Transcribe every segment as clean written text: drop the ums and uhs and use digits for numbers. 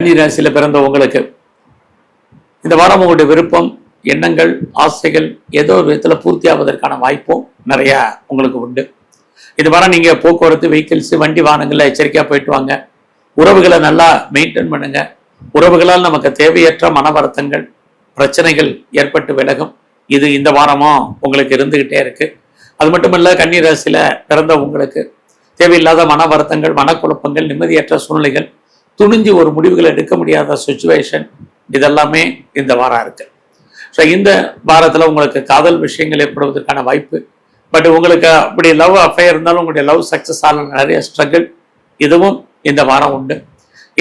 கன்னி ராசியில பிறந்த உங்களுக்கு இந்த வாரம் உங்களுடைய விருப்பம், எண்ணங்கள், ஆசைகள் ஏதோ ஒரு விதத்துல பூர்த்தி ஆவதற்கான வாய்ப்பும் நிறைய உங்களுக்கு உண்டு. இது வாரம் நீங்க போக்குவரத்து, வெஹிக்கிள்ஸ், வண்டி வாகனங்கள்ல எச்சரிக்கையா போயிட்டு வாங்க. உறவுகளை நல்லா மெயின்டைன் பண்ணுங்க. உறவுகளால் நமக்கு தேவையற்ற மன வருத்தங்கள், பிரச்சனைகள் ஏற்பட்டு விலகும். இது இந்த வாரமும் உங்களுக்கு இருந்துகிட்டே இருக்கு. அது மட்டுமல்ல, கன்னி ராசியில பிறந்த உங்களுக்கு தேவையில்லாத மன வருத்தங்கள், மனக்குழப்பங்கள், நிம்மதியற்ற சூழ்நிலைகள், துணிஞ்சு ஒரு முடிவுகளை எடுக்க முடியாத சுச்சுவேஷன், இதெல்லாமே இந்த வாரம் இருக்கு. ஸோ இந்த வாரத்தில் உங்களுக்கு காதல் விஷயங்கள் ஏற்படுவதற்கான வாய்ப்பு. பட் உங்களுக்கு அப்படி லவ் அஃபேர் இருந்தாலும் உங்களுடைய லவ் சக்ஸஸ் ஆன நிறைய ஸ்ட்ரகிள் இதுவும் இந்த வாரம் உண்டு.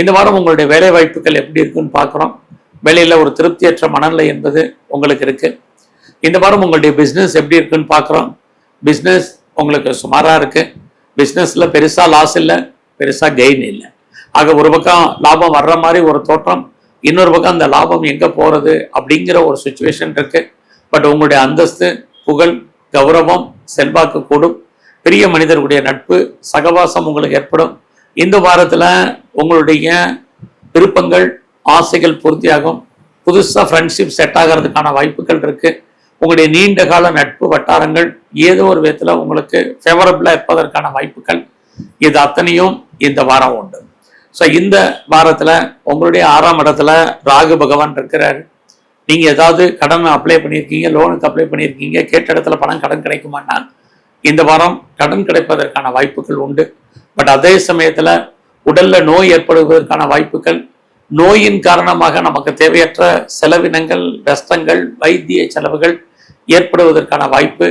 இந்த வாரம் உங்களுடைய வேலை வாய்ப்புகள் எப்படி இருக்குன்னு பார்க்குறோம். வேலையில் ஒரு திருப்தியற்ற மனநிலை என்பது உங்களுக்கு இருக்கு. இந்த வாரம் உங்களுடைய பிஸ்னஸ் எப்படி இருக்குன்னு பார்க்குறோம். பிஸ்னஸ் உங்களுக்கு சுமாராக இருக்கு. பிஸ்னஸில் பெருசாக லாஸ் இல்லை, பெருசாக கெயின் இல்லை. ஆக ஒரு பக்கம் லாபம் வர்ற மாதிரி ஒரு தோற்றம், இன்னொரு பக்கம் அந்த லாபம் எங்கே போகிறது அப்படிங்கிற ஒரு சுச்சுவேஷன் இருக்கு. பட் உங்களுடைய அந்தஸ்து, புகழ், கௌரவம், செல்வாக்கு கூடும். பெரிய மனிதர்களுடைய நட்பு, சகவாசம் உங்களுக்கு ஏற்படும். இந்த வாரத்தில் உங்களுடைய விருப்பங்கள், ஆசைகள் பூர்த்தியாகும். புதுசாக ஃப்ரெண்ட்ஷிப் செட் ஆகிறதுக்கான வாய்ப்புகள் இருக்கு. உங்களுடைய நீண்ட கால நட்பு வட்டாரங்கள் ஏதோ ஒரு விதத்தில் உங்களுக்கு ஃபேவரபிளாக இருப்பதற்கான வாய்ப்புகள் இது அத்தனையும் இந்த வாரம் உண்டு. ஸோ இந்த வாரத்தில் உங்களுடைய 6ஆம் இடத்துல ராகு பகவான் இருக்கிறாரு. நீங்கள் ஏதாவது கடன் அப்ளை பண்ணியிருக்கீங்க, லோனுக்கு அப்ளை பண்ணியிருக்கீங்க, கேட்ட இடத்துல கடன் கிடைக்குமானா இந்த வாரம் கடன் கிடைப்பதற்கான வாய்ப்புகள் உண்டு. பட் அதே சமயத்தில் உடலில் நோய் ஏற்படுவதற்கான வாய்ப்புகள், நோயின் காரணமாக நமக்கு தேவையற்ற செலவினங்கள், நஷ்டங்கள், வைத்திய செலவுகள் ஏற்படுவதற்கான வாய்ப்பு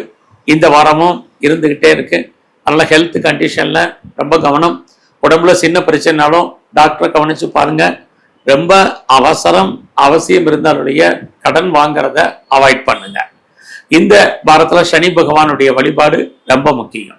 இந்த வாரமும் இருந்துக்கிட்டே இருக்கு. அதனால் ஹெல்த் கண்டிஷனில் ரொம்ப கவனம். உடம்புல சின்ன பிரச்சனைனாலும் டாக்டரை கவனிச்சு பாருங்க. ரொம்ப அவசியம் இருந்தாலுடைய கடன் வாங்குறத அவாய்ட் பண்ணுங்க. இந்த வாரத்தில் சனி பகவானுடைய வழிபாடு ரொம்ப முக்கியம்.